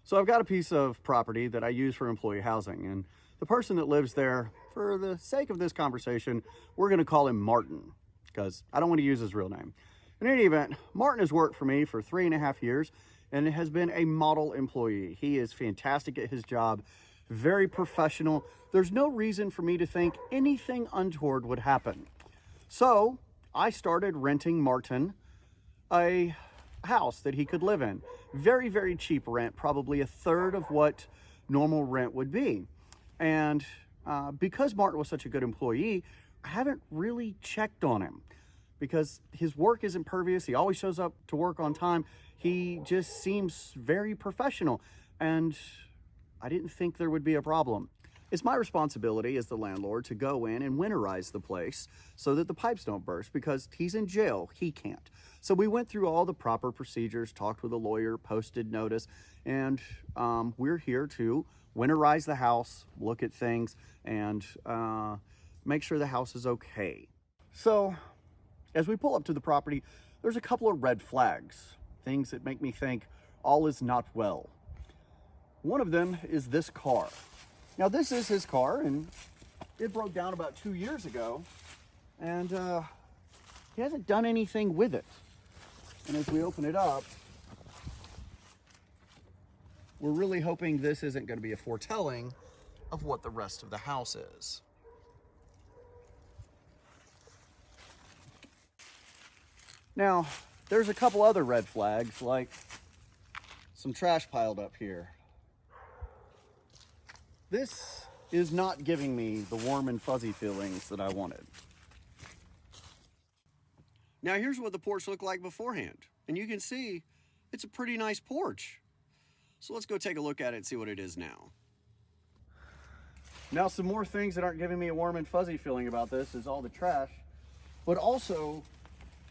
So I've got a piece of property that I use for employee housing, and the person that lives there, for the sake of this conversation, we're going to call him Martin, because I don't want to use his real name. In any event, Martin has worked for me for 3.5 years and has been a model employee. He is fantastic at his job, very professional. There's no reason for me to think anything untoward would happen. So I started renting Martin a house that he could live in. Very, very cheap rent, probably 1/3 of what normal rent would be. And because Martin was such a good employee, I haven't really checked on him because his work is impervious. He always shows up to work on time. He just seems very professional, and I didn't think there would be a problem. It's my responsibility as the landlord to go in and winterize the place so that the pipes don't burst, because he's in jail, he can't. So we went through all the proper procedures, talked with a lawyer, posted notice, and we're here to winterize the house, look at things, and make sure the house is okay. So as we pull up to the property, there's a couple of red flags, things that make me think all is not well. One of them is this car. Now, this is his car, and it broke down about 2 years ago, and he hasn't done anything with it. And as we open it up, we're really hoping this isn't going to be a foretelling of what the rest of the house is. Now, there's a couple other red flags, like some trash piled up here. This is not giving me the warm and fuzzy feelings that I wanted. Now here's what the porch looked like beforehand. And you can see it's a pretty nice porch. So let's go take a look at it and see what it is now. Now some more things that aren't giving me a warm and fuzzy feeling about this is all the trash, but also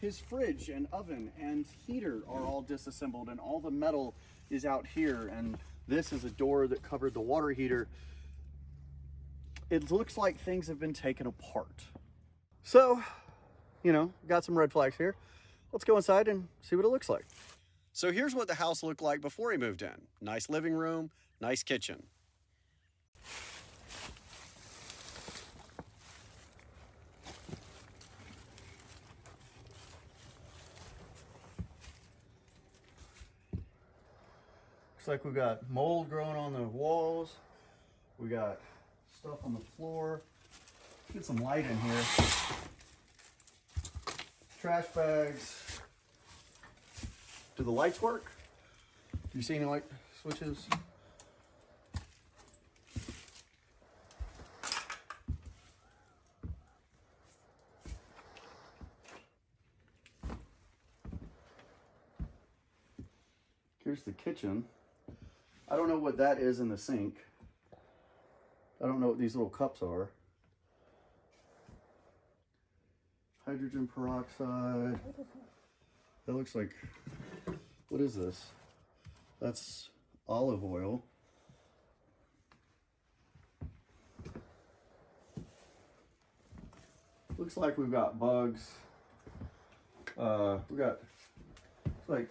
his fridge and oven and heater are all disassembled, and all the metal is out here, and this is a door that covered the water heater. It looks like things have been taken apart. So, got some red flags here. Let's go inside and see what it looks like. So here's what the house looked like before he moved in. Nice living room, nice kitchen. Looks like we got mold growing on the walls. We got stuff on the floor. Get some light in here. Trash bags. Do the lights work? Do you see any light switches? Here's the kitchen. I don't know what that is in the sink. I don't know what these little cups are. Hydrogen peroxide. That looks like, what is this? That's olive oil. Looks like we've got bugs. It's like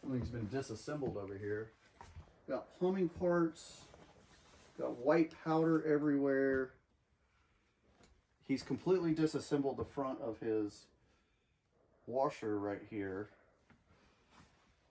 something's been disassembled over here. Got plumbing parts. Got white powder everywhere. He's completely disassembled the front of his washer right here.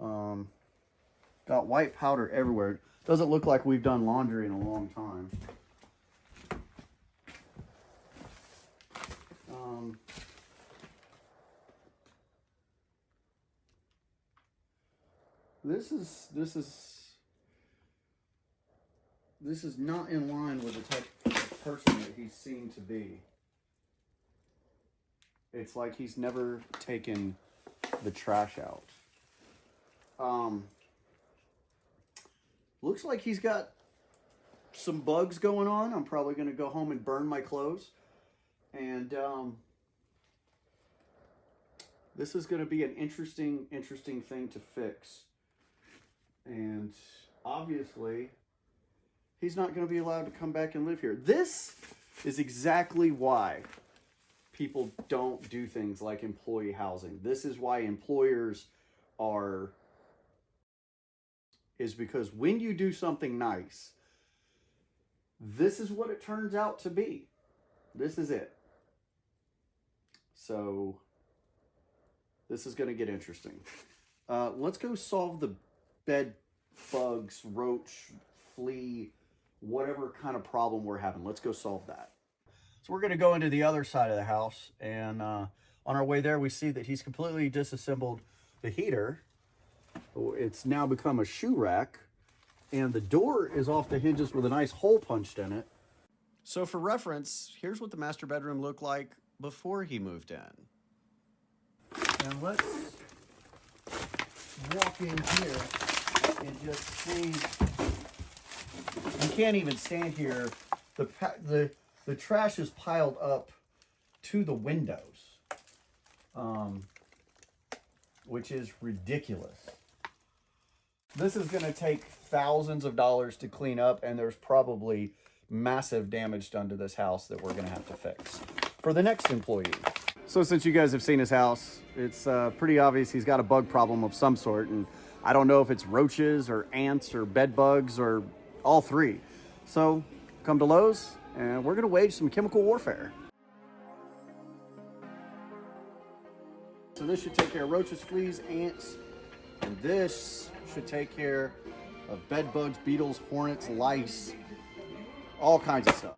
Got white powder everywhere. Doesn't look like we've done laundry in a long time. This is not in line with the type of person that he seemed to be. It's like he's never taken the trash out. Looks like he's got some bugs going on. I'm probably going to go home and burn my clothes. And this is going to be an interesting thing to fix. And obviously, he's not going to be allowed to come back and live here. This is exactly why people don't do things like employee housing. This is why employers are is because when you do something nice, this is what it turns out to be. This is it. So this is going to get interesting. Let's go solve the bed bugs, roach, flea, whatever kind of problem we're having. Let's go solve that. So we're going to go into the other side of the house, and on our way there we see that he's completely disassembled the heater. It's now become a shoe rack, and the door is off the hinges with a nice hole punched in it. So for reference, here's what the master bedroom looked like before he moved in. And let's walk in here and just see. You can't even stand here. The trash is piled up to the windows, which is ridiculous. This is going to take thousands of dollars to clean up, and there's probably massive damage done to this house that we're going to have to fix for the next employee. So since you guys have seen his house, it's pretty obvious he's got a bug problem of some sort, and I don't know if it's roaches or ants or bed bugs or all three. So come to Lowe's, and we're going to wage some chemical warfare. So this should take care of roaches, fleas, ants, and this should take care of bed bugs, beetles, hornets, lice, all kinds of stuff.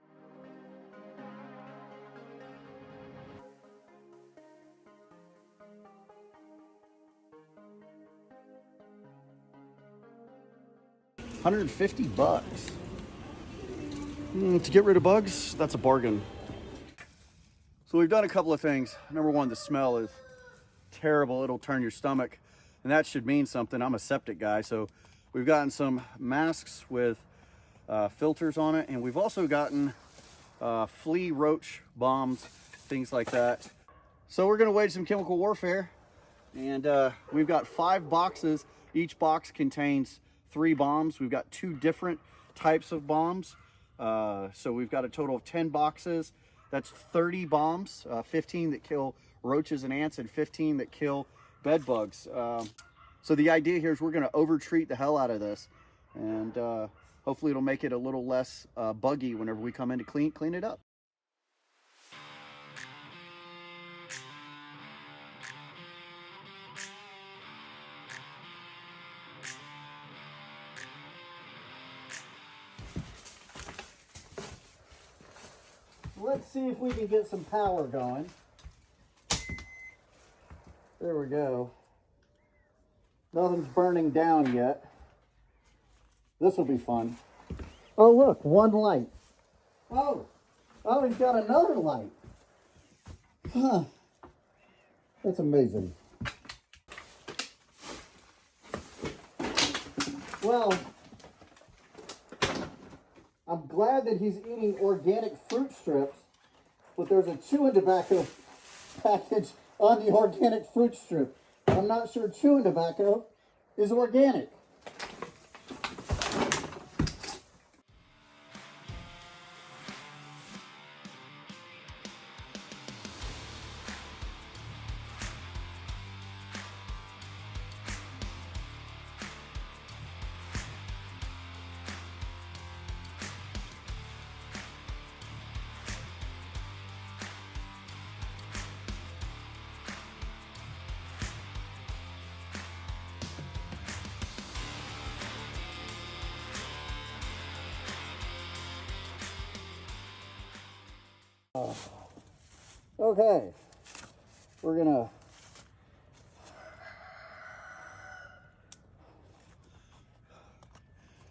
$150 to get rid of bugs. That's a bargain. So we've done a couple of things. Number one, the smell is terrible. It'll turn your stomach, and that should mean something. I'm a septic guy, so we've gotten some masks with filters on it, and we've also gotten flea, roach bombs, things like that. So we're going to wage some chemical warfare, and we've got 5 boxes. Each box contains 3 bombs. We've got 2 different types of bombs. So we've got a total of 10 boxes. That's 30 bombs, 15 that kill roaches and ants, and 15 that kill bed bugs. So the idea here is we're going to over-treat the hell out of this, and hopefully it'll make it a little less buggy whenever we come in to clean it up. Let's see if we can get some power going. There we go. Nothing's burning down yet. This will be fun. Oh, look, 1 light. Oh, he's got another light. Huh. That's amazing. Well, I'm glad that he's eating organic fruit strips, but there's a chewing tobacco package on the organic fruit strip. I'm not sure chewing tobacco is organic. Okay, we're gonna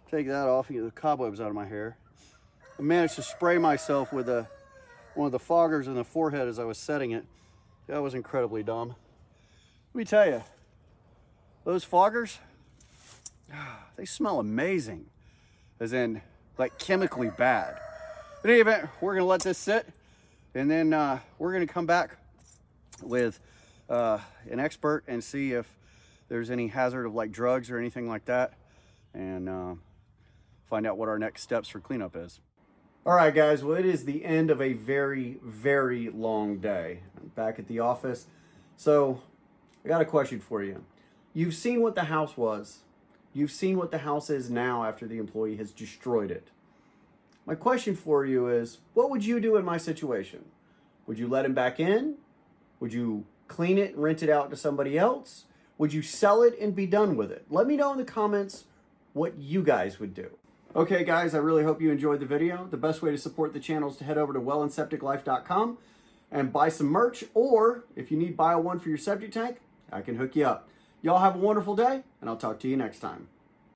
take that off and get the cobwebs out of my hair. I managed to spray myself with one of the foggers in the forehead as I was setting it. That was incredibly dumb. Let me tell you, those foggers, they smell amazing, as in like chemically bad. In any event, we're gonna let this sit, and then we're gonna come back with an expert and see if there's any hazard of like drugs or anything like that, and find out what our next steps for cleanup is. All right, guys, well, it is the end of a very, very long day. I'm back at the office. So I got a question for you. You've seen what the house was. You've seen what the house is now after the employee has destroyed it. My question for you is, what would you do in my situation? Would you let him back in? Would you clean it and rent it out to somebody else? Would you sell it and be done with it? Let me know in the comments what you guys would do. Okay guys, I really hope you enjoyed the video. The best way to support the channel is to head over to wellandsepticlife.com and buy some merch, or if you need BioOne for your septic tank, I can hook you up. Y'all have a wonderful day, and I'll talk to you next time.